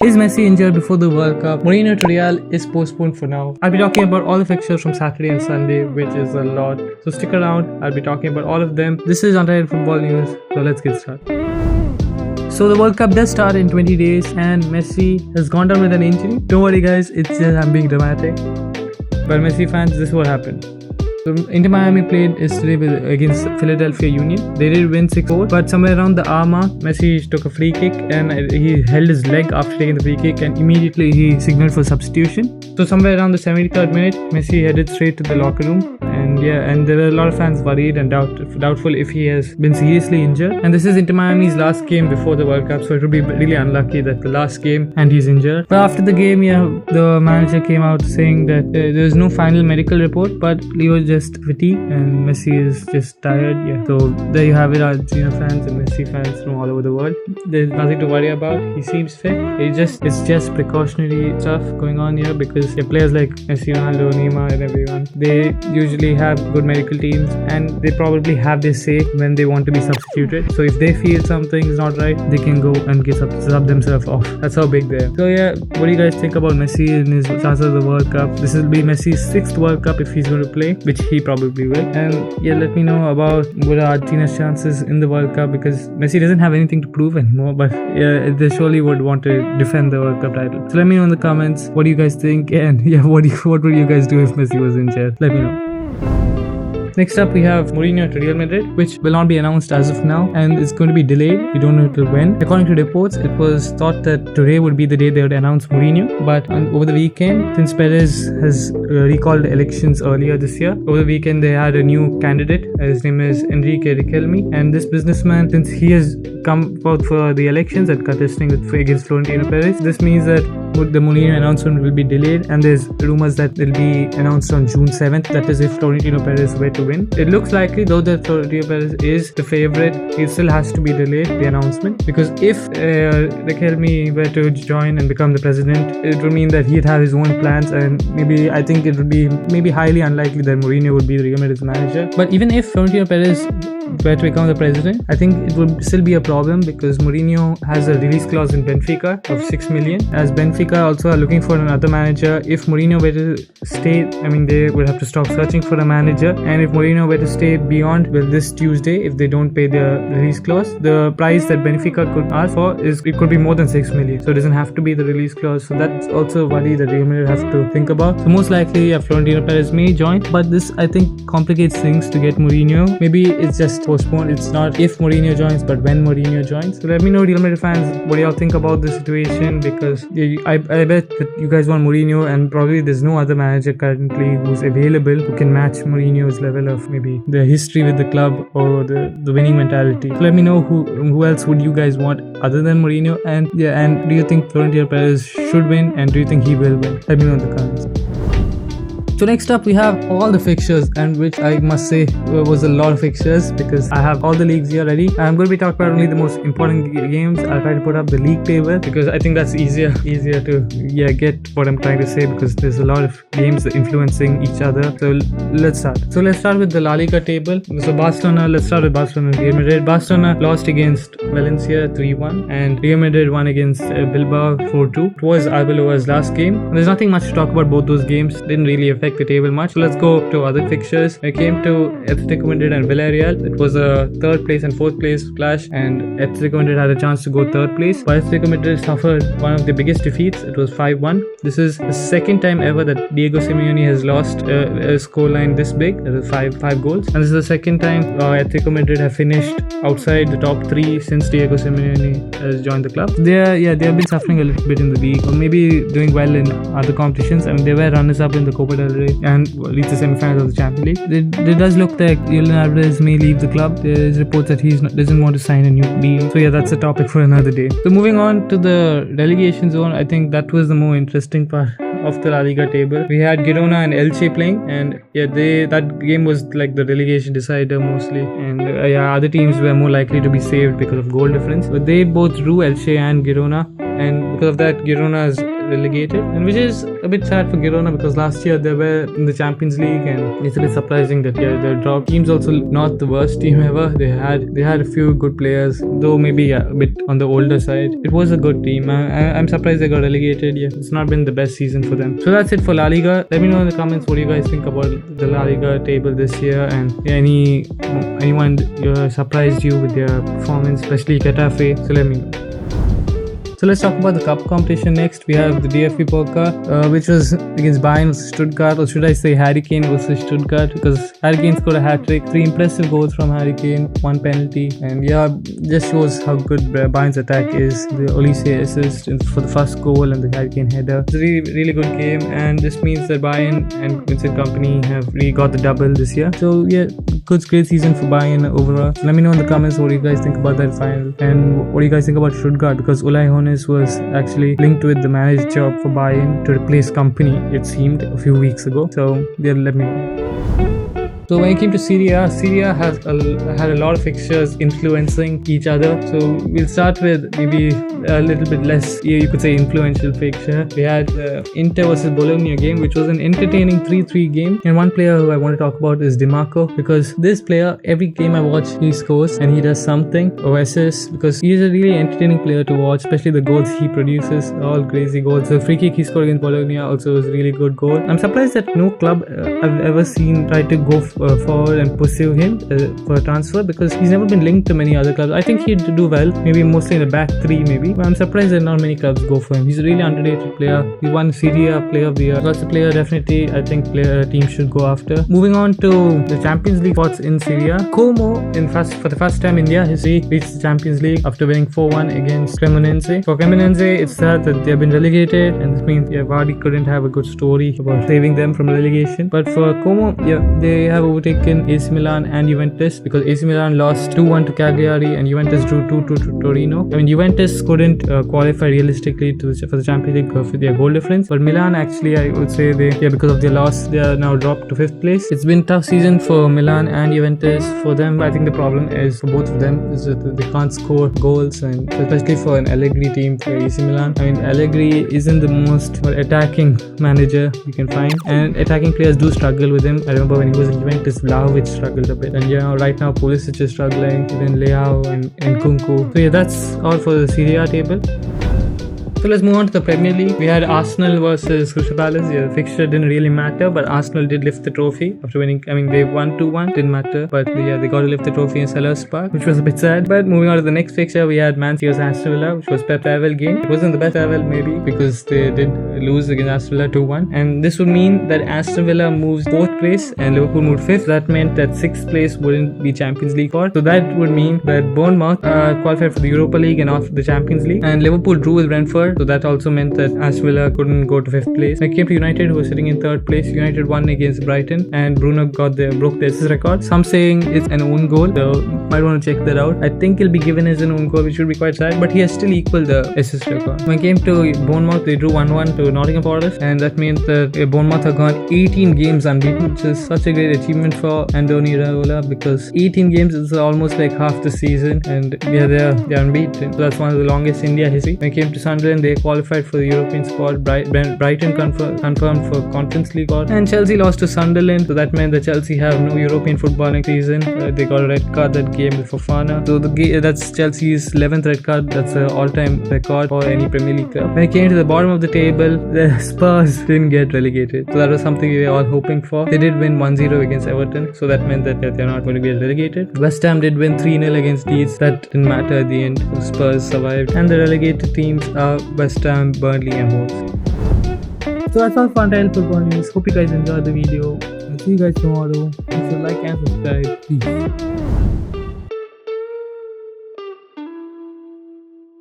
Is Messi injured before the World Cup? Mourinho to Real is postponed for now. I'll be talking about all the fixtures from Saturday and Sunday, which is a lot. So stick around, I'll be talking about all of them. This is Untitled Football News, so let's get started. So the World Cup does start in 20 days and Messi has gone down with an injury. Don't worry guys, it's just I'm being dramatic. But Messi fans, this is what happened. So Inter Miami played yesterday against Philadelphia Union. They did win 6-4, but somewhere around the hour mark, Messi took a free kick and he held his leg after taking the free kick and immediately he signaled for substitution. So somewhere around the 73rd minute, Messi headed straight to the locker room. And there were a lot of fans worried and doubtful if he has been seriously injured. And this is Inter Miami's last game before the World Cup, so it would be really unlucky that the last game and he's injured. But after the game, the manager came out saying that there's no final medical report, but he was just fatigued and Messi is just tired. So there you have it, Argentina fans and Messi fans from all over the world. There's nothing to worry about. He seems fit. It's just precautionary stuff going on here because players like Messi, Ronaldo, Neymar, and everyone, they usually have good medical teams and they probably have their say when they want to be substituted. So if they feel something is not right, they can go and sub themselves off. That's how big they are. So what do you guys think about Messi in his chances of the World Cup? This will be Messi's 6th World Cup if he's going to play, which he probably will. And let me know about what are Argentina's chances in the World Cup, because Messi doesn't have anything to prove anymore, but they surely would want to defend the World Cup title. So let me know in the comments what do you guys think, and what would you guys do if Messi was injured? Let me know. Next up, we have Mourinho to Real Madrid, which will not be announced as of now and it's going to be delayed. We don't know till when. According to reports, it was thought that today would be the day they would announce Mourinho, but over the weekend, since Perez has recalled elections earlier this year, over the weekend they had a new candidate. His name is Enrique Riquelme, and this businessman, since he has come out for the elections and contesting against Florentino Perez, this means that the Mourinho announcement will be delayed, and there's rumors that it will be announced on June 7th. That is if Florentino Perez were to win. It looks likely though that Florentino Perez is the favorite. It still has to be delayed, the announcement, because if Riquelme were to join and become the president, it would mean that he'd have his own plans, and I think it would be highly unlikely that Mourinho would be the Real Madrid's manager. But even if Florentino Perez were to become the president, I think it would still be a problem because Mourinho has a release clause in Benfica of 6 million, as Benfica also are looking for another manager. If Mourinho were to stay, they would have to stop searching for a manager, and if Mourinho were to stay beyond this Tuesday, if they don't pay their release clause, the price that Benfica could ask for it could be more than 6 million, so it doesn't have to be the release clause. So that's also a worry that Real Madrid have to think about. So most likely Florentino Perez may join, but this I think complicates things to get Mourinho. Maybe it's just postponed. It's not if Mourinho joins, but when Mourinho joins. So let me know, Real Madrid fans, what do y'all think about this situation, because I bet that you guys want Mourinho, and probably there's no other manager currently who's available who can match Mourinho's level of maybe the history with the club or the winning mentality. So let me know who else would you guys want other than Mourinho, and do you think Florentino Perez should win, and do you think he will win? Let me know in the comments. So next up we have all the fixtures, and which I must say was a lot of fixtures because I have all the leagues here ready. I'm going to be talking about only the most important games. I'll try to put up the league table because I think that's easier to get what I'm trying to say, because there's a lot of games influencing each other. So let's start with the La Liga table. So let's start with Barcelona and Real Madrid. Barcelona lost against Valencia 3-1 and Real Madrid won against Bilbao 4-2. It was Arbeloa's last game. And there's nothing much to talk about both those games. Didn't really affect the table much. So let's go to other fixtures. I came to Atletico Madrid and Villarreal. It was a 3rd place and 4th place clash, and Atletico Madrid had a chance to go 3rd place, but Atletico Madrid suffered one of the biggest defeats. It was 5-1. This is the 2nd time ever that Diego Simeone has lost a scoreline this big. That is five goals, and this is the 2nd time Atletico Madrid have finished outside the top 3 since Diego Simeone has joined the club. They have been suffering a little bit in the league, or maybe doing well in other competitions. They were runners-up in the Copa del Rey and reached the semi-finals of the Champions League. It does look like Julian Alvarez may leave the club. There's reports that he doesn't want to sign a new deal. So that's a topic for another day. So moving on to the relegation zone, I think that was the more interesting part of the La Liga table. We had Girona and Elche playing, and that game was like the relegation decider mostly, and other teams were more likely to be saved because of goal difference. But they both drew, Elche and Girona. and because of that, Girona is relegated, and which is a bit sad for Girona because last year they were in the Champions League, and it's a bit surprising that they dropped. Team's also not the worst team ever. They had a few good players, though maybe a bit on the older side. It was a good team. I'm surprised they got relegated. Yeah, it's not been the best season for them. So that's it for La Liga. Let me know in the comments what you guys think about the La Liga table this year, and anyone surprised you with their performance, especially Getafe. So let me know. So let's talk about the cup competition next. We have the DFB Pokal, which was against Bayern versus Stuttgart, or should I say Harry Kane versus Stuttgart, because Harry Kane scored a hat-trick, 3 impressive goals from Harry Kane, 1 penalty, and yeah, just shows how good Bayern's attack is. The Olise assist for the first goal and the Harry Kane header. It's a really, really good game, and this means that Bayern and Vincent Kompany have really got the double this year. So yeah, great season for Bayern overall. So let me know in the comments what you guys think about that final, and what do you guys think about Stuttgart, because Ulay Hoeneß was actually linked with the manager job for Bayern to replace Kompany, it seemed, a few weeks ago. So yeah, let me know. So when it came to Serie A has had a lot of fixtures influencing each other. So we'll start with maybe a little bit less, you could say, influential fixture. We had Inter versus Bologna game, which was an entertaining 3-3 game. And one player who I want to talk about is Di Marco, because this player, every game I watch, he scores and he does something or assists, because he's a really entertaining player to watch, especially the goals he produces, all crazy goals. The free kick he scored against Bologna also was a really good goal. I'm surprised that no club I've ever seen try to go forward and pursue him for a transfer, because he's never been linked to many other clubs. I think he'd do well, maybe mostly in the back three maybe, but I'm surprised that not many clubs go for him. He's a really underrated player. He won Serie A Player of the Year. That's a player definitely I think team should go after. Moving on to the Champions League spots in Serie A. Como, for the first time in India history, reached the Champions League after winning 4-1 against Cremonese. For Cremonese, it's sad that they have been relegated, and this means Vardy couldn't have a good story about saving them from relegation. But for Como, they have overtaken AC Milan and Juventus, because AC Milan lost 2-1 to Cagliari and Juventus drew 2-2 to Torino. I mean, Juventus couldn't qualify realistically for the Champions League for their goal difference, but Milan actually, I would say, because of their loss, they are now dropped to 5th place. It's been a tough season for Milan and Juventus. For them, I think the problem is for both of them is that they can't score goals, and especially for an Allegri team, for AC Milan. I mean, Allegri isn't the most attacking manager you can find, and attacking players do struggle with him. I remember when he was in Juventus, Vlahovic struggled a bit, and right now Pulisic is struggling, even Leao and Nkunku. So yeah, that's all for the Serie A table. So let's move on to the Premier League. We had Arsenal versus Crystal Palace. Yeah, the fixture didn't really matter, but Arsenal did lift the trophy after winning. I mean, they won 2-1, didn't matter, but yeah, they got to lift the trophy in Selhurst Park, which was a bit sad. But moving on to the next fixture, we had Man City versus Aston Villa, which was Pep farewell game. It wasn't the best farewell maybe, because they did lose against Aston Villa 2-1, and this would mean that Aston Villa moves 4th place and Liverpool moved 5th. That meant that 6th place wouldn't be Champions League for. So that would mean that Bournemouth qualified for the Europa League and off the Champions League, and Liverpool drew with Brentford. So that also meant that Aston Villa couldn't go to 5th place. When it came to United, who was sitting in 3rd place, United won against Brighton, and Bruno broke the assist record. Some saying it's an own goal, so might want to check that out. I think he'll be given as an own goal, which should be quite sad, but he has still equaled the assist record. When it came to Bournemouth, they drew 1-1 to Nottingham Forest, and that means that Bournemouth have gone 18 games unbeaten, which is such a great achievement for Andoni Iraola, because 18 games is almost like half the season, and yeah, they're unbeaten. So that's one of the longest in India history. When it came to Sunderland, they qualified for the European spot. Brighton confirmed for Conference League spot, and Chelsea lost to Sunderland, so that meant that Chelsea have no European football next season. They got a red card that game with Fofana, so that's Chelsea's 11th red card. That's an all-time record for any Premier League club. When it came to the bottom of the table, the Spurs didn't get relegated, so that was something we were all hoping for. They did win 1-0 against Everton, so that meant that they're not going to get relegated. West Ham did win 3-0 against Leeds. That didn't matter at the end. The Spurs survived, and the relegated teams are West Ham, Burnley and Wolves. So that's all for Untitled Football News. Hope you guys enjoyed the video. I'll see you guys tomorrow. Please like and subscribe. Peace.